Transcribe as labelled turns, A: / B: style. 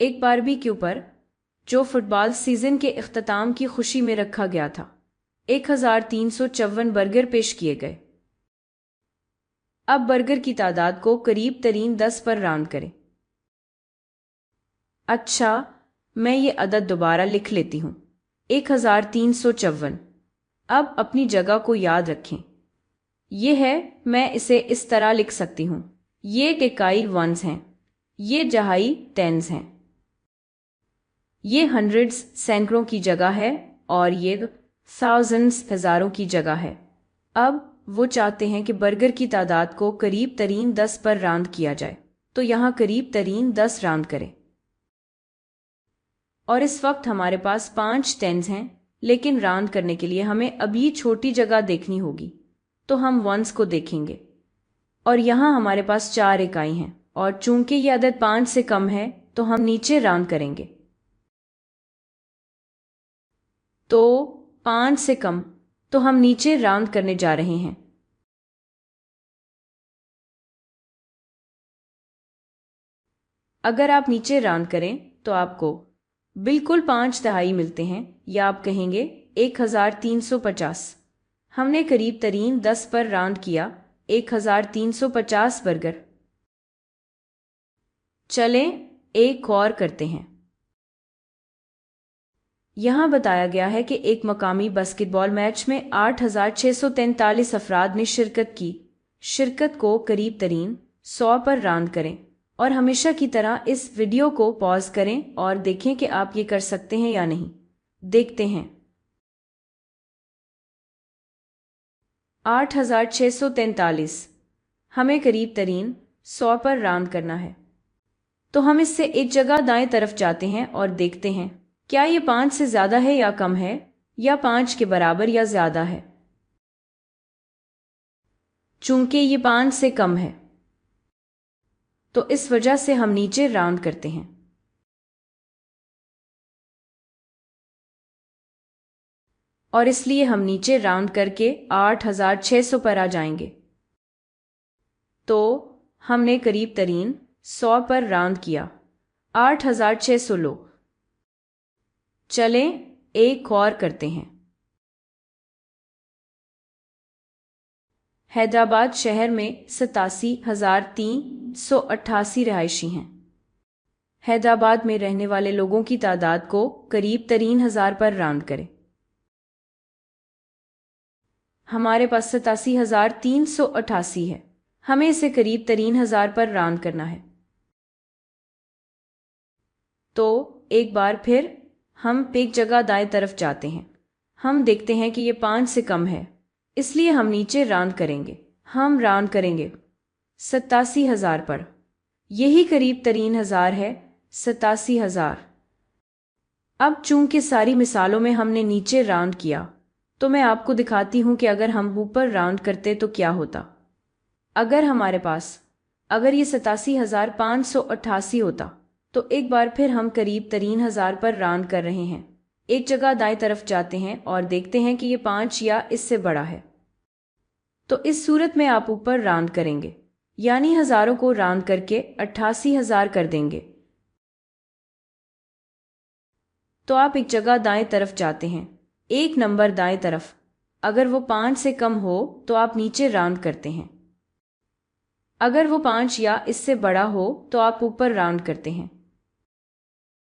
A: एक बारबेक्यू पर, जो फुटबॉल सीजन के इख्तिताम की खुशी में रखा गया था, 1354 बर्गर पेश किए गए। अब बर्गर की तादाद को करीब तरीन 10 पर राउंड करें। अच्छा, मैं ये अदद दोबारा लिख लेती हूँ, 1354। अब अपनी जगह को याद रखें। ये है, मैं इसे इस तरह लिख सकती हूँ, ये डेकाई वंस हैं, ये जहाई टेंस हैं, ये हंड्रेड्स सैकड़ों की जगह है, और ये थाउजेंड्स हजारों की जगह है। अब वो चाहते हैं कि बर्गर की तादाद को करीब तरीन 10 पर राउंड किया जाए, तो यहाँ करीब तरीन 10 राउंड करें। और इस वक्त हमारे पास 5 टेंस हैं, लेकिन राउंड करने के लिए हमें अभी छोटी जगह देखनी होगी, तो हम वंस को देखेंगे। और यहाँ हमारे पास 4 इकाई हैं, और चूंकि ये अदद 5 से कम है तो हम नीचे राउंड करेंगे। तो 5 से कम, तो हम नीचे राउंड करने जा रहे हैं। अगर आप नीचे राउंड करें तो आपको बिल्कुल 5/3 मिलते हैं, या आप कहेंगे 1350। हमने करीब तरीन 10 पर राउंड किया, 1350 बर्गर। चलें एक और करते हैं। यहाँ बताया गया है कि एक मकामी बास्केटबॉल मैच में 8643 अफराद ने शिरकत की। शिरकत को करीब तरीन 100 पर राउंड करें, और हमेशा की तरह इस वीडियो को पॉज करें और देखें कि आप ये कर सकते हैं या नहीं। देखते हैं। 8643, हमें करीब तरीन 100 पर राउंड करना है, तो हम इससे एक जगह दाएं तरफ जाते हैं और देखते हैं क्या ये 5 से ज्यादा है या कम है, या 5 के बराबर या ज्यादा है। चूंकि ये 5 से कम है, तो इस वजह से हम नीचे राउंड करते हैं। और इसलिए हम नीचे राउंड करके 8600 पर आ जाएंगे। तो हमने करीब तरीन 100 पर राउंड किया, 8600 लोग। चलें एक और करते हैं। हैदराबाद शहर में 87,388 रिहायशी हैं। हैदराबाद में रहने वाले लोगों की तादाद को करीब तरीन 1000 पर राउंड करें। हमारे पास 87,388 है, हमें इसे करीब तरीन 1000 पर राउंड करना है। तो एक बार फिर हम एक जगह दाएं तरफ जाते हैं। हम देखते हैं कि ये 5 से कम है, इसलिए हम नीचे राउंड करेंगे। हम राउंड करेंगे 87,000 पर। यही करीब तरीन 1000 है, 87,000। अब चूंकि सारी मिसालों में हमने नीचे राउंड किया, तो मैं आपको दिखाती हूं कि अगर हम ऊपर राउंड करते तो क्या होता। अगर हमारे पास अगर ये 87,588 होता, तो एक बार फिर हम करीब तरीन 1000 पर राउंड कर रहे हैं। एक जगह दाएं तरफ जाते हैं और देखते हैं कि ये 5 या इससे बड़ा है, तो इस सूरत में आप ऊपर राउंड करेंगे, यानी हजारों को राउंड करके 88,000 कर देंगे। तो आप एक जगह दाएं तरफ जाते हैं, एक नंबर दाएं तरफ। अगर वो 5 से कम हो तो आप नीचे राउंड करते हैं। अगर वो 5 या इससे बड़ा हो तो आप ऊपर राउंड करते हैं।